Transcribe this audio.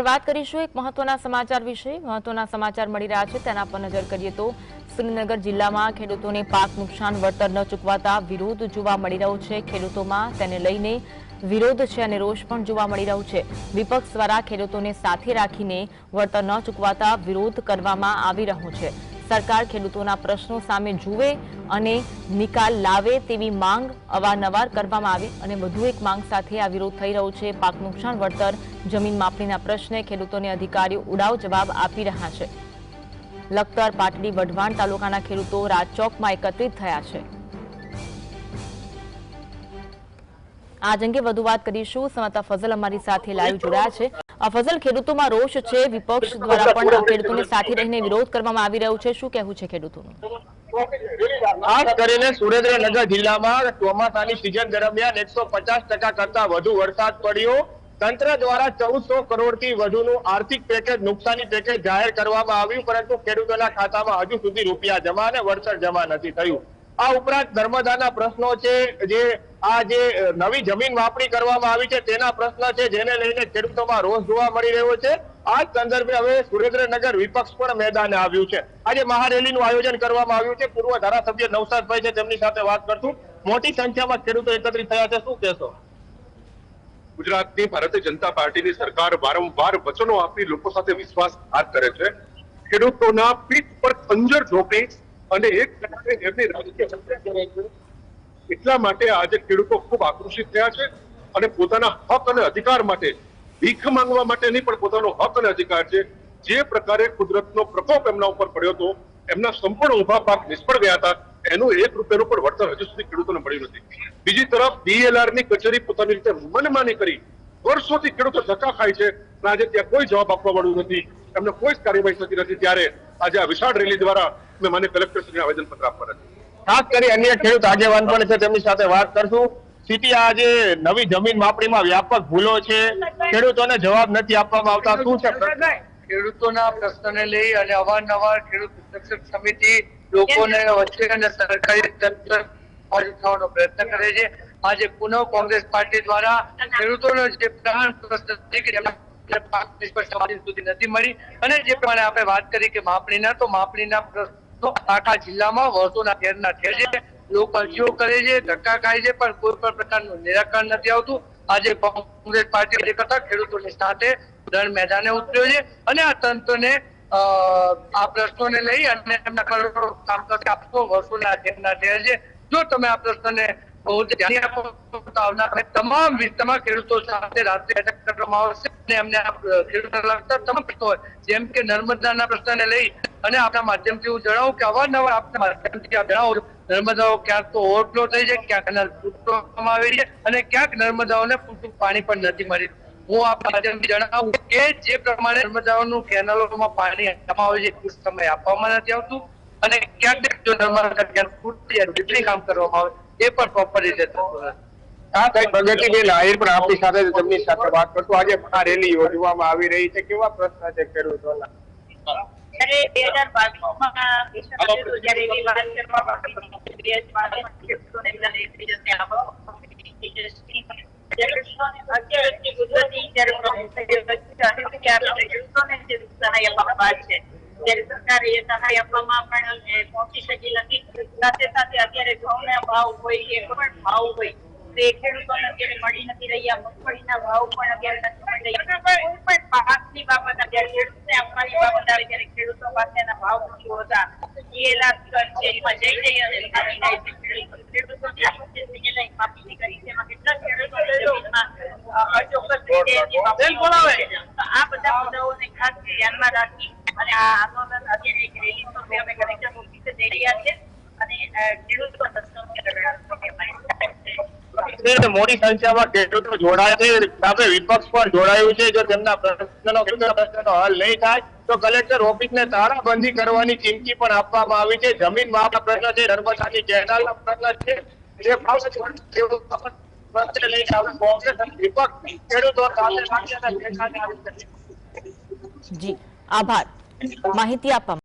વાત કરીશું એક મહત્વના સમાચાર વિશે। મહત્વના સમાચાર મળી રહ્યા છે તેના પર નજર કરીએ તો સુરેન્દ્રનગર જિલ્લામાં ખેડૂતોને પાક નુકસાન વળતર ન ચૂકવાતા વિરોધ જોવા મળી રહ્યો છે। ખેડૂતોમાં તેને લઈને વિરોધ છે અને રોષ પણ જોવા મળી રહ્યો છે। વિપક્ષ દ્વારા ખેડૂતોને સાથે રાખીને વળતર ન ચૂકવાતા વિરોધ કરવામાં આવી રહ્યો છે। સરકાર ખેડૂતોના પ્રશ્નો સામે જુએ અને નિકાલ લાવે તેવી માંગ અવારનવાર કરવામાં આવી અને વધુ એક માંગ સાથે આ વિરોધ થઈ રહ્યો છે। પાક નુકસાન વળતર જમીન માપણીના પ્રશ્ને ખેડૂતોને અધિકારીઓ ઉડાવ જવાબ આપી રહ્યા છે। લખતર, પાટડી, વઢવાણ તાલુકાના ખેડૂતો રાજચોકમાં એકત્રિત થયા છે। આ અંગે વધુ વાત કરીશું। સંવાદદાતા ફઝલ અમારી સાથે લાઈવ જોડાયા છે। ફઝલ, ખેડૂતોમાં રોષ છે, વિપક્ષ દ્વારા પણ ખેડૂતોને સાથે રહીને વિરોધ કરવામાં આવી રહ્યો છે, શું કહેવું છે ખેડૂતોનું? ખાસ કરીને સુરેન્દ્રનગર જિલ્લામાં ચોમાસાની સિઝન દરમિયાન 150% કરતા વધુ વરસાદ પડ્યો। તંત્ર દ્વારા 1400 કરોડથી વધુનું આર્થિક પેકેજ, નુકસાની પેકેજ જાહેર કરવામાં આવ્યું, પરંતુ ખેડૂતોના ખાતામાં હજુ સુધી રૂપિયા જમા અને વળતર જમા નથી થયું। આ ઉપરાંત નર્મદાના પ્રશ્નો છે, જે નવી જમીન માપણી કરવામાં આવી છે તેના પ્રશ્ન છે, જેને લઈને ખેડૂતોમાં રોષ જોવા મળી રહ્યો છે। આ સંદર્ભે હવે સુરેન્દ્રનગર વિપક્ષ પણ મેદાને આવ્યું છે। આજે મહારેલીનું આયોજન કરવામાં આવ્યું છે। પૂર્વ ધારાસભ્ય નવસાદભાઈ છે, તેમની સાથે વાત કરશું। મોટી સંખ્યામાં ખેડૂતો એકત્રિત થયા છે, શું કહેશો? ગુજરાતની ભારતીય જનતા પાર્ટીની સરકાર વારંવાર વચનો આપી લોકો સાથે વિશ્વાસઘાત કરે છે। ખેડૂતોના પીઠ પર ખંજર ઝોકી અને એક પ્રકારે એમની રાજકીય હત્યા કરે છે। એટલા માટે આજે ખેડૂતો ખૂબ આક્રોશિત થયા છે અને પોતાના હક અને અધિકાર માટે ભીખ માંગવા માટે નહીં, પણ પોતાનો હક અને અધિકાર છે। જે પ્રકારે કુદરતનો પ્રકોપ એમના ઉપર પડ્યો હતો, એમના સંપૂર્ણ ઉભા પાક નિષ્ફળ ગયા હતા, એનું 1 રૂપિયાનું પણ વળતર હજુ સુધી ખેડૂતોને મળ્યું નથી। બીજી તરફ DLR ની કચેરી પોતાની રીતે મનમાની કરી વર્ષોથી ખેડૂતો ધક્કા ખાય છે, પણ આજે ત્યાં કોઈ જવાબ આપવા વાળું નથી, એમને કોઈ જ કાર્યવાહી થતી નથી। ત્યારે આજે આ વિશાળ રેલી દ્વારા અમે માન્ય કલેક્ટરશ્રીને આવેદનપત્ર આપવાના છે। ખાસ કરી અન્ય ખેડૂત આગેવાન પણ છે, તેમની સાથે વાત કરશું। સ્થિતિ આજે નવી જમીન માપણીમાં વ્યાપક ભૂલો છે, ખેડૂતોને જવાબ નથી આપવામાં આવતા, શું છે? ખેડૂતોના પ્રશ્નને લઈ અને અવારનવાર ખેડૂત રક્ષક સમિતિ લોકોને વચ્ચે અને સરકારી તંત્ર થવાનો પ્રયત્ન કરે છે। આજે પુનઃ કોંગ્રેસ પાર્ટી દ્વારા ખેડૂતોનો જે પ્રાણ પ્રશ્ન સુધી નથી મળી અને જે પ્રમાણે આપણે વાત કરી કે માપણીના પ્રશ્નો આખા જિલ્લામાં વર્ષોના ઘેરના ઠેર છે। લોકો અરજીઓ કરે છે, ધક્કા ખાય છે, પણ કોઈ પણ પ્રકારનું નિરાકરણ નથી આવતું। આજે કોંગ્રેસ પાર્ટી કરતા ખેડૂતોની સાથે રણ મેદાને ઉતર્યો છે અને આ તંત્રને આ પ્રશ્નોને લઈ અને એમના કરોડો કામ કરતા આપશો વર્ષોના ઘેરના ઠેર છે। જો તમે આ પ્રશ્નને ધ્યાન આપો તો આવનાર તમામ વિસ્તારમાં ખેડૂતો સાથે રાત્રે અટક કરવામાં આવશે અને એમને ખેડૂતોને લગતા તમામ પ્રશ્નો હોય, જેમ કે નર્મદાના પ્રશ્નને લઈ અને આપણા માધ્યમથી હું જણાવું કે અવારનવાર આપણા માધ્યમથી જણાવું, નર્મદાઓ ક્યાંક તો ઓવરફ્લો થઈ છે, ક્યાંક કેનાલ તૂટવામાં આવી છે અને ક્યાંક નર્મદાઓને પૂરતું પાણી પણ નથી મળી। હું આપણા માધ્યમથી જણાવું કે જે પ્રમાણે નર્મદાઓનું કેનાલોમાં પાણી આપવામાં આવે છે તે સમય આપવામાં નથી આવતું અને ક્યાંક જો નર્મદા કેનાલ તૂટી રિપેરિંગ કામ કરવામાં આવે એ પણ પ્રોપર રીતે થતું નથી। આ કઈ પ્રગતિબેન આહિર પણ આપણી સાથે તેમની સાથે વાત કરશું। આજે આ રેલી યોજવામાં આવી રહી છે, કેવા પ્રશ્ન છે ખેડૂતોના? ત્યારે 2022 જ્યારે એવી વાત કરવામાં સરકારે એ સહાય આપવામાં પણ પહોંચી શકી નથી। સાથે સાથે અત્યારે ઘઉંના ભાવ હોય કે કોઈ પણ ભાવ હોય તે ખેડૂતોને અત્યારે મળી નથી રહ્યા। મગફળીના ભાવ પણ અત્યારે નથી મળી રહ્યા। કોઈ પણ પાકની બાબત અત્યારે ખેડૂતને આપવાની બાબત આવે ત્યારે ખેડૂતો પાસેના ભાવ નથી હોતા। DLR છે એમાં જઈ અને માપી જાય છે। ખેડૂતોને માપણી કરી છે, એમાં કેટલા ખેડૂતોની જમીનમાં અચોક્કસ રીતે માપણી આ બધા મુદ્દાઓને ખાસ ધ્યાનમાં રાખી અને આ આંદોલન અત્યારે એક રેલી સ્વરૂપે અમે કલેક્ટર ઓફિસે જઈ રહ્યા છે અને ખેડૂતો મોટી સંખ્યામાં ખેડૂતો જોડાયા છે, સામે વિપક્ષ પણ જોડાયું છે। જો તેમના પ્રશ્નનો હલ નહીં થાય તો કલેક્ટર ઓફિસને તાળાબંધી કરવાની ચીમકી પણ આપવામાં આવી છે। જમીન માપના પ્રશ્ન છે, નર્મદાની કેનાલના પ્રશ્ન છે, જે જી આભાર માહિતી આપવા